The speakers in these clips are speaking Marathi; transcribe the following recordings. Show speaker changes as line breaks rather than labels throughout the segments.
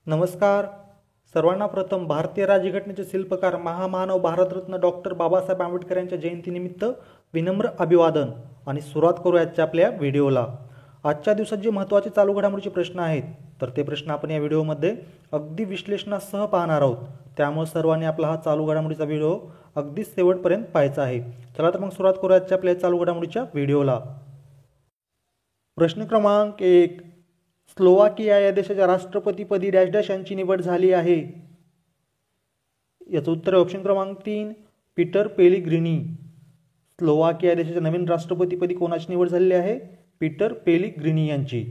नमस्कार. सर्वांना प्रथम भारतीय राज्यघटनेचे शिल्पकार महामानव भारतरत्न डॉक्टर बाबासाहेब आंबेडकर यांच्या जयंतीनिमित्त विनम्र अभिवादन आणि सुरुवात करू आजच्या आपल्या व्हिडिओला. आजच्या दिवसात जे महत्त्वाचे चालू घडामोडीचे प्रश्न आहेत तर ते प्रश्न आपण या व्हिडिओमध्ये अगदी विश्लेषणासह पाहणार आहोत. त्यामुळे सर्वांनी आपला हा चालू घडामोडीचा व्हिडिओ अगदी शेवटपर्यंत पाहायचा आहे. चला तर मग सुरुवात करू आजच्या आपल्या चालू घडामोडीच्या व्हिडिओला. प्रश्न क्रमांक 1. स्लोवाकिया या देशाच्या राष्ट्रपतीपदी डॅश डॅश यांची निवड झाली आहे. याचं उत्तर आहे ऑप्शन क्रमांक 3 पीटर पेलिग्रिनी. स्लोवाकिया देशाच्या नवीन राष्ट्रपतीपदी कोणाची निवड झालेली आहे? पीटर पेलिग्रिनी यांची.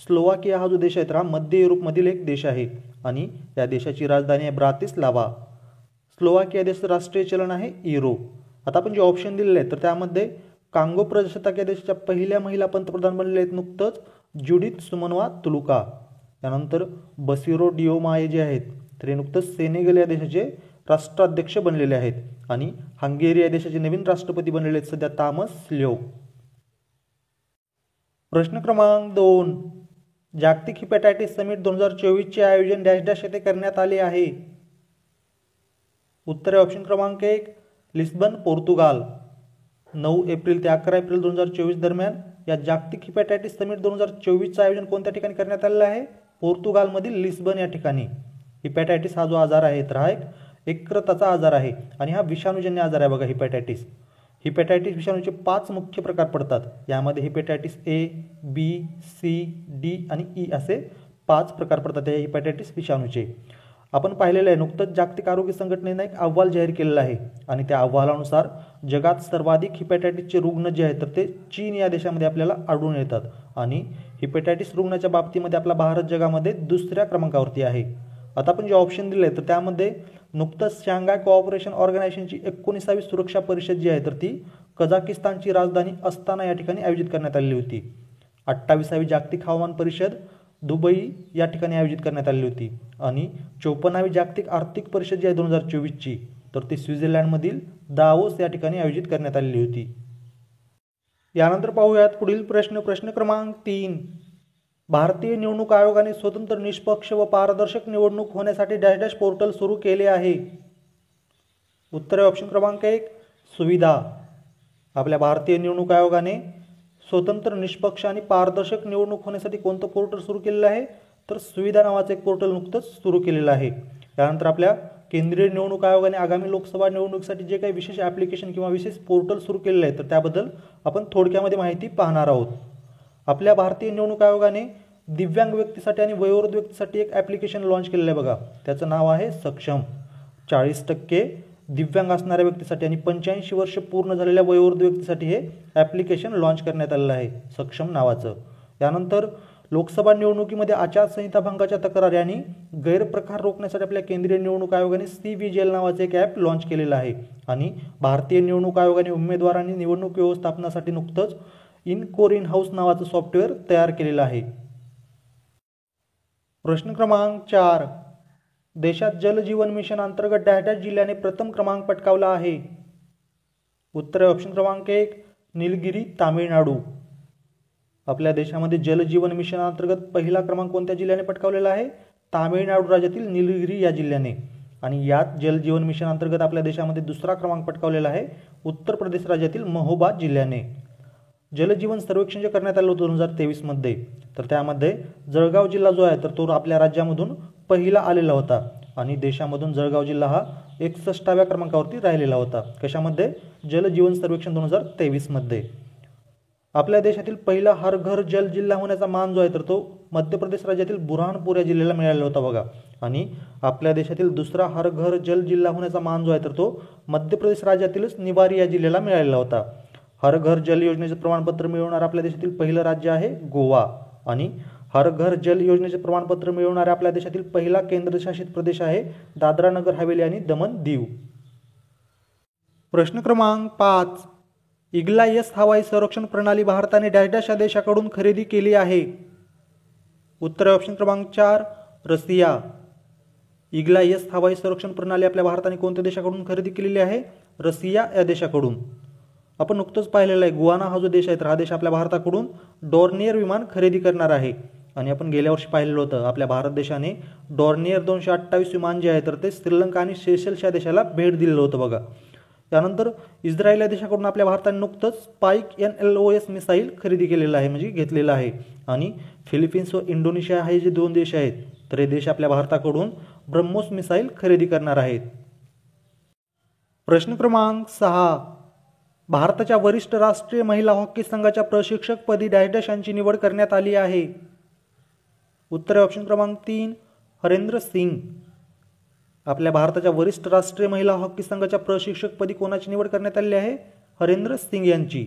स्लोवाकिया हा जो देश आहे तर हा मध्य युरोपमधील एक देश आहे आणि या देशाची राजधानी आहे ब्रातिस्लावा. स्लोवाकिया देशाचं राष्ट्रीय चलन आहे युरो. आता आपण जे ऑप्शन दिलेले आहेत तर त्यामध्ये कांगो प्रजासत्ताक या देशाच्या पहिल्या महिला पंतप्रधान बनलेल्या आहेत नुकतंच ज्युडिथ सुमनवा तुलुका. त्यानंतर बसिरो डिओमाये जे आहेत तर हे नुकतंच सेनेगल या देशाचे राष्ट्राध्यक्ष बनलेले आहेत आणि हंगेरी या देशाचे नवीन राष्ट्रपती बनलेले आहेत सध्या तामस स्ल्योव. प्रश्न क्रमांक 2. जागतिक हिपॅटायटिस समिट 2024 चे आयोजन डॅश डॅश येथे करण्यात आले आहे. उत्तर आहे ऑप्शन क्रमांक 1 लिस्बन पोर्तुगाल. 9 एप्रिल ते 11 एप्रिल 2024 दरम्यान या जागतिक हिपॅटायटिस समिट 2024चं आयोजन कोणत्या ठिकाणी करण्यात आलेलं आहे? पोर्तुगालमधील लिस्बन या ठिकाणी. हिपॅटायटिस हा जो आजार आहे तर हा एक यकृताचा आजार आहे आणि हा विषाणूजन्य आजार आहे बघा हिपॅटायटिस. हिपॅटायटिस विषाणूचे 5 मुख्य प्रकार पडतात. यामध्ये हिपॅटायटिस ए, बी, सी, डी आणि ई असे 5 प्रकार पडतात या हिपॅटायटिस विषाणूचे. आपण पाहिलेलं आहे नुकतंच जागतिक आरोग्य संघटनेने एक अहवाल जाहीर केलेला आहे आणि त्या अहवालानुसार जगात सर्वाधिक हिपॅटायटिसचे रुग्ण जे आहेत तर ते चीन या देशामध्ये आपल्याला आढळून येतात आणि हिपॅटायटिस रुग्णाच्या बाबतीमध्ये आपला भारत जगामध्ये दुसऱ्या क्रमांकावरती आहे. आता आपण जे ऑप्शन दिले तर त्यामध्ये नुकतंच शांघाय कोऑपरेशन ऑर्गनायझेशनची 19वी सुरक्षा परिषद जी आहे तर ती कझाकिस्तानची राजधानी अस्ताना या ठिकाणी आयोजित करण्यात आलेली होती. 28वी जागतिक हवामान परिषद दुबई या ठिकाणी आयोजित करण्यात आली होती आणि 54वी जागतिक आर्थिक परिषद जी आहे 2024ची तर ती स्वित्झर्लंडमधील दावोस या ठिकाणी आयोजित करण्यात आलेली होती. यानंतर पाहूयात पुढील प्रश्न. प्रश्न क्रमांक 3. भारतीय निवडणूक आयोगाने स्वतंत्र, निष्पक्ष व पारदर्शक निवडणूक होण्यासाठी डॅश डॅश पोर्टल सुरू केले आहे. उत्तर आहे ऑप्शन क्रमांक 1 सुविधा. आपल्या भारतीय निवडणूक आयोगाने स्वतंत्र, निष्पक्ष आणि पारदर्शक निवडणूक होण्यासाठी कोणतं पोर्टल सुरू केलेलं आहे तर सुविधा नावाचं एक पोर्टल नुकतंच सुरू केलेलं आहे. त्यानंतर आपल्या केंद्रीय निवडणूक आयोगाने आगामी लोकसभा निवडणुकीसाठी जे काही विशेष ॲप्लिकेशन किंवा विशेष पोर्टल सुरू केलेलं आहे तर त्याबद्दल आपण थोडक्यामध्ये माहिती पाहणार आहोत. आपल्या भारतीय निवडणूक आयोगाने दिव्यांग व्यक्तीसाठी आणि वयोवृद्ध व्यक्तीसाठी एक ॲप्लिकेशन लॉन्च केलेलं आहे बघा. त्याचं नाव आहे सक्षम. 40% दिव्यांग असणाऱ्या व्यक्तीसाठी आणि 85 वर्ष पूर्ण झालेल्या वयोवृद्ध व्यक्तीसाठी हे ॲप्लिकेशन लॉन्च करण्यात आलेलं आहे सक्षम नावाचं. यानंतर लोकसभा निवडणुकीमध्ये आचारसंहिता भंगाच्या तक्रारी आणि गैरप्रकार रोखण्यासाठी आपल्या केंद्रीय निवडणूक आयोगाने CVGL नावाचे एक ॲप लॉन्च केलेलं आहे आणि भारतीय निवडणूक आयोगाने उमेदवारांनी निवडणूक व्यवस्थापनासाठी नुकतंच इनकोर इन हाऊस नावाचं सॉफ्टवेअर तयार केलेलं आहे. प्रश्न क्रमांक 4. देशात जल जीवन मिशन अंतर्गत डॅश डॅश जिल्ह्याने प्रथम क्रमांक पटकावला आहे. उत्तर आहे ऑप्शन क्रमांक 1 निलगिरी तामिळनाडू. आपल्या देशामध्ये जल जीवन मिशन अंतर्गत पहिला क्रमांक कोणत्या जिल्ह्याने पटकावलेला आहे? तामिळनाडू राज्यातील निलगिरी या जिल्ह्याने. आणि यात जल जीवन मिशन अंतर्गत आपल्या देशामध्ये दुसरा क्रमांक पटकावलेला आहे उत्तर प्रदेश राज्यातील महोबा जिल्ह्याने. जलजीवन सर्वेक्षण जे करण्यात आलं होतं 2023 मध्ये तर त्यामध्ये जळगाव जिल्हा जो आहे तर तो आपल्या राज्यामधून पहिला आलेला होता आणि देशामधून जळगाव जिल्हा हा 61व्या क्रमांकावरती राहिलेला होता. कशामध्ये? जलजीवन सर्वेक्षण 2023 मध्ये. आपल्या देशातील पहिला हर घर जल जिल्हा होण्याचा मान जो आहे तर तो मध्य प्रदेश राज्यातील बुरहानपूर या जिल्ह्याला मिळालेला होता बघा. आणि आपल्या देशातील दुसरा हर घर जल जिल्हा होण्याचा मान जो आहे तर तो मध्य प्रदेश राज्यातीलच निवारी या जिल्ह्याला मिळालेला होता. हर घर जल योजनेचे प्रमाणपत्र मिळवणारं आपल्या देशातील पहिलं राज्य आहे गोवा आणि हर घर जल योजनेचे प्रमाणपत्र मिळवणारा आपल्या देशातील पहिला केंद्रशासित प्रदेश आहे दादरा नगर हवेली आणि दमन दीव. प्रश्न क्रमांक 5. इग्ला-एस हवाई संरक्षण प्रणाली भारताने डॅश डॅश या देशाकडून खरेदी केली आहे. उत्तर ऑप्शन क्रमांक 4 रशिया. इग्ला-एस हवाई संरक्षण प्रणाली आपल्या भारताने कोणत्या देशाकडून खरेदी केलेली आहे? रशिया या देशाकडून. आपण नुकतंच पाहिलेलं आहे गुआना हा जो देश आहे तर हा देश आपल्या भारताकडून डॉर्नियर विमान खरेदी करणार आहे आणि आपण गेल्या वर्षी पाहिलेलं होतं आपल्या भारत देशाने डॉर्नियर 228 विमान जे आहे तर ते श्रीलंका आणि सेशेल्स या देशाला भेट दिलेलं होतं बघा. त्यानंतर इस्रायल या देशाकडून आपल्या भारताने नुकतंच स्पाईक NLOS मिसाईल खरेदी केलेलं आहे म्हणजे घेतलेलं आहे. आणि फिलिपिन्स व इंडोनेशिया हे जे 2 देश आहेत तर हे देश आपल्या भारताकडून ब्रह्मोस मिसाईल खरेदी करणार आहेत. प्रश्न क्रमांक 6. भारताच्या वरिष्ठ राष्ट्रीय महिला हॉकी संघाच्या प्रशिक्षकपदी डॅश डॅश यांची निवड करण्यात आली आहे. उत्तर आहे ऑप्शन क्रमांक 3 हरेंद्र सिंग. आपल्या भारताच्या वरिष्ठ राष्ट्रीय महिला हॉकी संघाच्या प्रशिक्षकपदी कोणाची निवड करण्यात आली आहे? हरेंद्र सिंग यांची.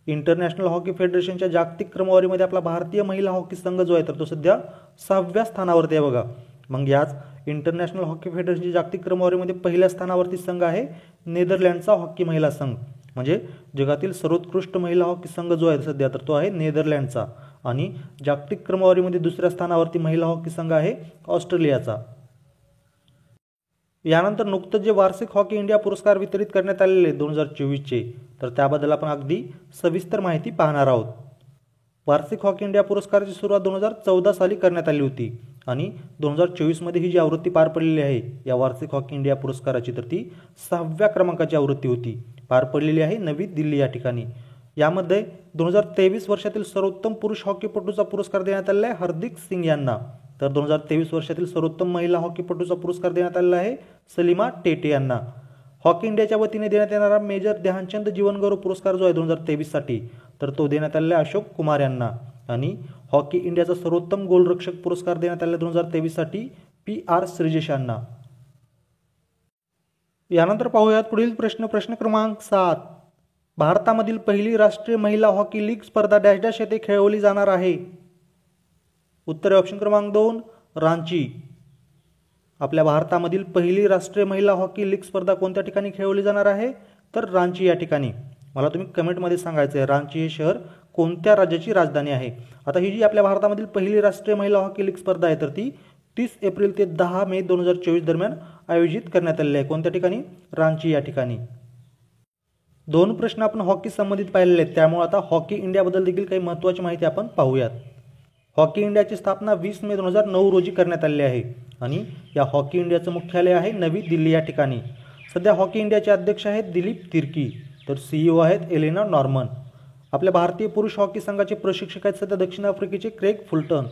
इंटरनॅशनल हॉकी फेडरेशनच्या जागतिक क्रमवारीमध्ये आपला भारतीय महिला हॉकी संघ जो आहे तर तो सध्या 6व्या स्थानावरती आहे बघा. मग याच इंटरनॅशनल हॉकी फेडरेशनच्या जागतिक क्रमवारीमध्ये पहिल्या स्थानावरती संघ आहे नेदरलँडचा हॉकी महिला संघ. म्हणजे जगातील सर्वोत्कृष्ट महिला हॉकी संघ जो आहे सध्या तर तो आहे नेदरलँडचा. आणि जागतिक क्रमवारीमध्ये दुसऱ्या स्थानावरती महिला हॉकी संघ आहे ऑस्ट्रेलियाचा. यानंतर नुकतंच जे वार्षिक हॉकी इंडिया पुरस्कार वितरित करण्यात आलेले 2024चे तर त्याबद्दल आपण अगदी सविस्तर माहिती पाहणार आहोत. वार्षिक हॉकी इंडिया पुरस्काराची सुरुवात 2014 साली करण्यात आली होती आणि 2024मध्ये ही जी आवृत्ती पार पडलेली आहे या वार्षिक हॉकी इंडिया पुरस्काराची तर ती 6व्या क्रमांकाची आवृत्ती होती. पार पडलेली आहे नवी दिल्ली या ठिकाणी. यामध्ये 2023 वर्षातील सर्वोत्तम पुरुष हॉकीपटूचा पुरस्कार देण्यात आलेला आहे हार्दिक सिंग यांना. तर 2023 वर्षातील सर्वोत्तम महिला हॉकीपटूचा पुरस्कार देण्यात आलेला आहे सलीमा टेटे यांना. हॉकी इंडियाच्या वतीने देण्यात येणारा मेजर ध्यानचंद जीवनगौरव पुरस्कार जो आहे 2023 साठी तर तो देण्यात आलेला आहे अशोक कुमार यांना. आणि हॉकी इंडियाचा सर्वोत्तम गोलरक्षक पुरस्कार देण्यात आलेला 2023 साठी PR श्रीजेश यांना. यानंतर पाहूयात पुढील प्रश्न क्रमांक 7. भारतामधील पहिली राष्ट्रीय महिला हॉकी लीग स्पर्धा डॅश डॅश येथे खेळवली जाणार आहे. उत्तर ऑप्शन क्रमांक 2 रांची. आपल्या भारतामधील पहिली राष्ट्रीय महिला हॉकी लीग स्पर्धा कोणत्या ठिकाणी खेळवली जाणार आहे तर रांची या ठिकाणी. मला तुम्ही कमेंटमध्ये सांगायचं आहे रांची हे शहर कोणत्या राज्याची राजधानी आहे. आता ही जी आपल्या भारतामधील पहिली राष्ट्रीय महिला हॉकी लीग स्पर्धा आहे तर ती 30 एप्रिल ते 10 मे 2024 दरम्यान आयोजित करण्यात आलेली आहे. कोणत्या ठिकाणी? रांची या ठिकाणी. 2 प्रश्न आपण हॉकी संबंधित पाहिलेले आहेत त्यामुळे आता हॉकी इंडियाबद्दल देखील काही महत्त्वाची माहिती आपण पाहूयात. हॉकी इंडियाची स्थापना 20 मे 2009 रोजी करण्यात आलेली आहे आणि या हॉकी इंडियाचं मुख्यालय आहे नवी दिल्ली या ठिकाणी. सध्या हॉकी इंडियाचे अध्यक्ष आहेत दिलीप तिर्की तर CEO आहेत एलेना नॉर्मन. आपल्या भारतीय पुरुष हॉकी संघाचे प्रशिक्षक आहेत सध्या दक्षिण आफ्रिकेचे क्रेग फुलटन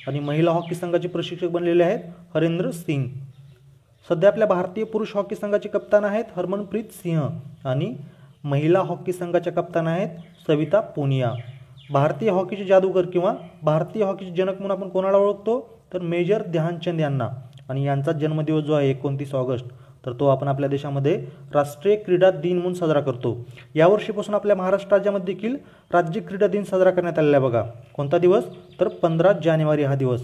आणि महिला हॉकी संघाचे प्रशिक्षक बनलेले आहेत हरेंद्र सिंग. सध्या आपल्या भारतीय पुरुष हॉकी संघाचे कप्तान आहेत हरमनप्रीत सिंह आणि महिला हॉकी संघाच्या कप्तान आहेत सविता पुनिया. भारतीय हॉकीचे जादूगर किंवा भारतीय हॉकीचे जनक म्हणून आपण कोणाला ओळखतो तर मेजर ध्यानचंद यांना. आणि यांचा जन्मदिवस जो आहे 29 ऑगस्ट तर तो आपण आपल्या देशामध्ये राष्ट्रीय क्रीडा दिन म्हणून साजरा करतो. यावर्षीपासून आपल्या महाराष्ट्र राज्यामध्ये देखील राज्य क्रीडा दिन साजरा करण्यात आलेला आहे बघा. कोणता दिवस तर 15 जानेवारी हा दिवस.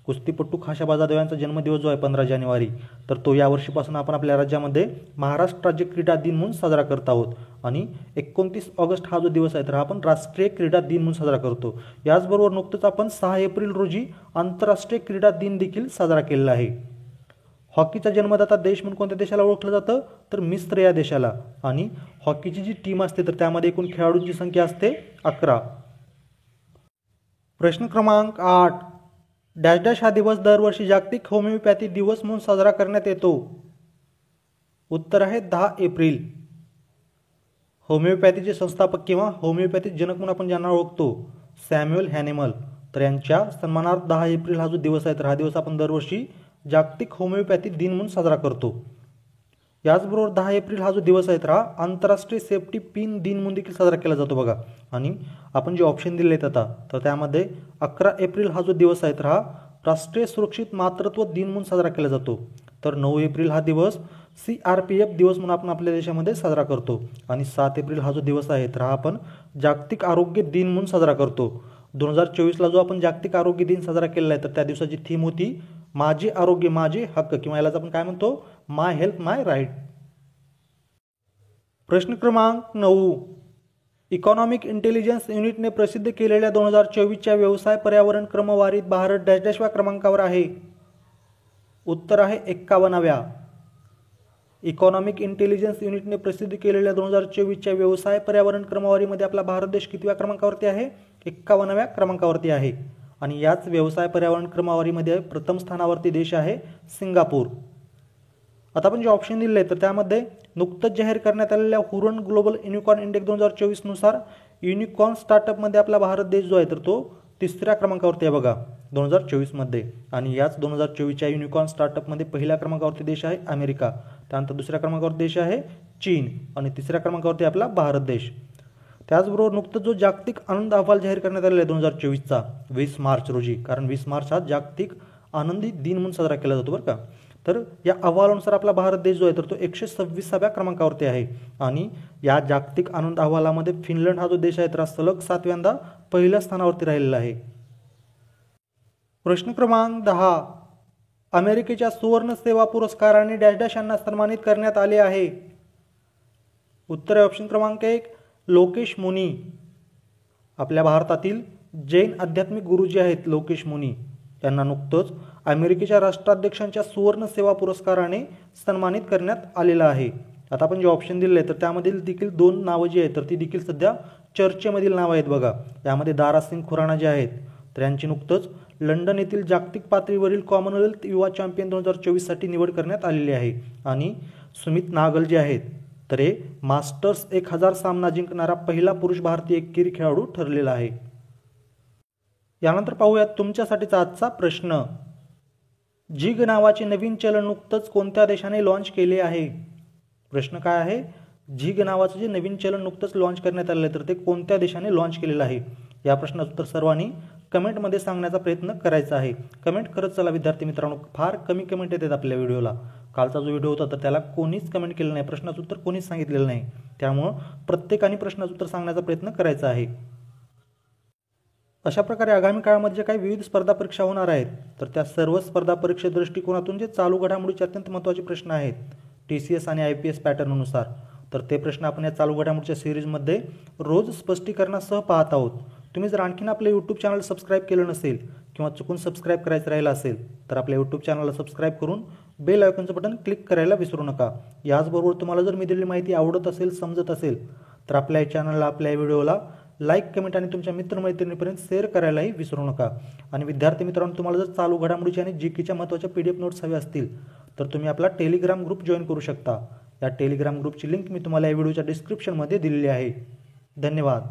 कुस्तीपटू खाशाबा जाधव यांचा जन्मदिवस जो आहे 15 जानेवारी तर तो यावर्षीपासून आपण आपल्या राज्यामध्ये महाराष्ट्र राज्य क्रीडा दिन म्हणून साजरा करत आहोत. आणि 29 ऑगस्ट हा जो दिवस आहे तर हा आपण राष्ट्रीय क्रीडा दिन म्हणून साजरा करतो. याचबरोबर नुकतंच आपण 6 एप्रिल रोजी आंतरराष्ट्रीय क्रीडा दिन देखील साजरा केलेला आहे. हॉकीचा जन्मदाता देश म्हणून कोणत्या देशाला ओळखलं जातं तर मिस्र या देशाला. आणि हॉकीची जी टीम असते तर त्यामध्ये एकूण खेळाडूंची संख्या असते 11. प्रश्न क्रमांक 8. डॅश डॅश हा दिवस दरवर्षी जागतिक होमिओपॅथी दिवस म्हणून साजरा करण्यात येतो. उत्तर आहे 10 एप्रिल. होमिओपॅथीचे संस्थापक किंवा होमिओपॅथी जनक म्हणून आपण ज्यांना ओळखतो सॅम्युअल हॅनिमल तर यांच्या सन्मानार्थ 10 एप्रिल हा जो दिवस आहे तर हा दिवस आपण दरवर्षी जागतिक होमिओपॅथी दिन म्हणून साजरा करतो. याचबरोबर 10 एप्रिल हा जो दिवस आहे तर हा आंतरराष्ट्रीय सेफ्टी पिन दिन म्हणून देखील साजरा केला जातो बघा. आणि आपण जे ऑप्शन दिले आहेत आता तर त्यामध्ये 11 एप्रिल हा जो दिवस आहे तर हा राष्ट्रीय सुरक्षित मातृत्व दिन म्हणून साजरा केला जातो. तर 9 एप्रिल हा दिवस CRPF दिवस म्हणून आपण आपल्या देशामध्ये साजरा करतो. आणि 7 एप्रिल हा जो दिवस आहे तर हा आपण जागतिक आरोग्य दिन म्हणून साजरा करतो. 2024ला जो आपण जागतिक आरोग्य दिन साजरा केलेला आहे तर त्या दिवसाची थीम होती माझे आरोग्य माझे हक्क किंवा यालाच आपण काय म्हणतो माय हेल्थ माय राईट. प्रश्न क्रमांक 9. इकॉनॉमिक इंटेलिजन्स युनिटने प्रसिद्ध केलेल्या 2024च्या व्यवसाय पर्यावरण क्रमवारीत भारत डॅश डॅशव्या क्रमांकावर आहे. उत्तर आहे 51व्या. इकॉनॉमिक इंटेलिजन्स युनिटने प्रसिद्ध केलेल्या 2024च्या व्यवसाय पर्यावरण क्रमवारीमध्ये आपला भारत देश कितव्या क्रमांकावरती आहे? 51व्या क्रमांकावरती आहे. आणि याच व्यवसाय पर्यावरण क्रमवारीमध्ये प्रथम स्थानावरती देश आहे सिंगापूर. आता आपण जे ऑप्शन दिले तर त्यामध्ये नुकतंच जाहीर करण्यात आलेल्या हुरन ग्लोबल युनिकॉर्न इंडेक्स 2024 नुसार युनिकॉर्न स्टार्टअपमध्ये आपला भारत देश जो आहे तर तो 3ऱ्या क्रमांकावरती आहे बघा 2024 मध्ये. आणि याच 2024च्या युनिकॉर्न स्टार्टअपमध्ये पहिल्या क्रमांकावरती देश आहे अमेरिका, त्यानंतर 2ऱ्या क्रमांकावर देश आहे चीन आणि 3ऱ्या क्रमांकावरती आपला भारत देश. त्याचबरोबर नुकतंच जो जागतिक आनंद अहवाल जाहीर करण्यात आलेला आहे 2024चा 20 मार्च रोजी, कारण 20 मार्च हा जागतिक आनंदी दिन म्हणून साजरा केला जातो बरं का. तर या अहवालानुसार आपला भारत देश जो आहे तर तो 126व्या क्रमांकावरती आहे. आणि या जागतिक आनंद अहवालामध्ये फिनलंड हा जो देश आहे तर सलग 7व्यांदा पहिल्या स्थानावरती राहिलेला आहे. प्रश्न क्रमांक 10. अमेरिकेच्या सुवर्ण सेवा पुरस्काराने डॅश डॅश यांना सन्मानित करण्यात आले आहे. उत्तर आहे ऑप्शन क्रमांक 1 लोकेश मुनी. आपल्या भारतातील जैन आध्यात्मिक गुरु जे आहेत लोकेश मुनी यांना नुकतंच अमेरिकेच्या राष्ट्राध्यक्षांच्या सुवर्ण सेवा पुरस्काराने सन्मानित करण्यात आलेलं आहे. आता आपण जे ऑप्शन दिले तर त्यामधील देखील 2 नावं जी आहेत तर ती देखील सध्या चर्चेमधील नावं आहेत बघा. यामध्ये दारासिंग खुराना जे आहेत तर यांची नुकतंच लंडन येथील जागतिक पातळीवरील कॉमनवेल्थ युवा चॅम्पियन 2024 साठी निवड करण्यात आलेली आहे. आणि सुमित नागल जे आहेत तर हे मास्टर्स 1000 सामना जिंकणारा पहिला पुरुष भारतीय एकेरी खेळाडू ठरलेला आहे. यानंतर पाहूयात तुमच्यासाठीचा आजचा प्रश्न. झिग नावाचे नवीन चलन नुकतंच कोणत्या देशाने लॉन्च केले आहे. प्रश्न काय आहे, झिग नावाचं जे नवीन चलन नुकतंच लॉन्च करण्यात आलेलं आहे तर ते कोणत्या देशाने लॉन्च केलेलं आहे. या प्रश्नाचं उत्तर सर्वांनी कमेंटमध्ये सांगण्याचा प्रयत्न करायचा आहे. कमेंट करत चला विद्यार्थी मित्रांनो. फार कमी कमेंट येतात आपल्या व्हिडिओला. कालचा जो व्हिडिओ होता तर त्याला कोणीच कमेंट केलं नाही, प्रश्नाचं उत्तर कोणीच सांगितलेलं नाही. त्यामुळं प्रत्येकाने प्रश्नाचं उत्तर सांगण्याचा प्रयत्न करायचा आहे. अशा प्रकारे आगामी काळामध्ये जे काही विविध स्पर्धा परीक्षा होणार आहेत तर त्या सर्व स्पर्धा परीक्षे दृष्टिकोनातून जे चालू घडामोडीचे अत्यंत महत्त्वाचे प्रश्न आहेत TCS आणि IPS पॅटर्ननुसार तर ते प्रश्न आपण या चालू घडामोडीच्या सिरीजमध्ये रोज स्पष्टीकरणासह पाहत आहोत. तुम्ही जर आणखीन आपले यूट्यूब चॅनल सबस्क्राईब केलं नसेल किंवा चुकून सबस्क्राईब करायचं राहिलं असेल तर आपल्या यूट्यूब चॅनलला सबस्क्राईब करून बेल आयकॉनचं बटन क्लिक करायला विसरू नका. याचबरोबर तुम्हाला जर मी दिलेली माहिती आवडत असेल, समजत असेल तर आपल्या चॅनलला, आपल्या व्हिडिओला लाईक, कमेंट आणि तुमच्या मित्रमैत्रिणींपर्यंत शेअर करायलाही विसरू नका. आणि विद्यार्थी मित्रांनो, तुम्हाला जर चालू घडामोडीच्या आणि जीकेच्या महत्त्वाच्या PDF नोट्स हवे असतील तर तुम्ही आपला टेलिग्राम ग्रुप जॉईन करू शकता. या टेलिग्राम ग्रुपची लिंक मी तुम्हाला या व्हिडिओच्या डिस्क्रिप्शनमध्ये दिलेली आहे. धन्यवाद.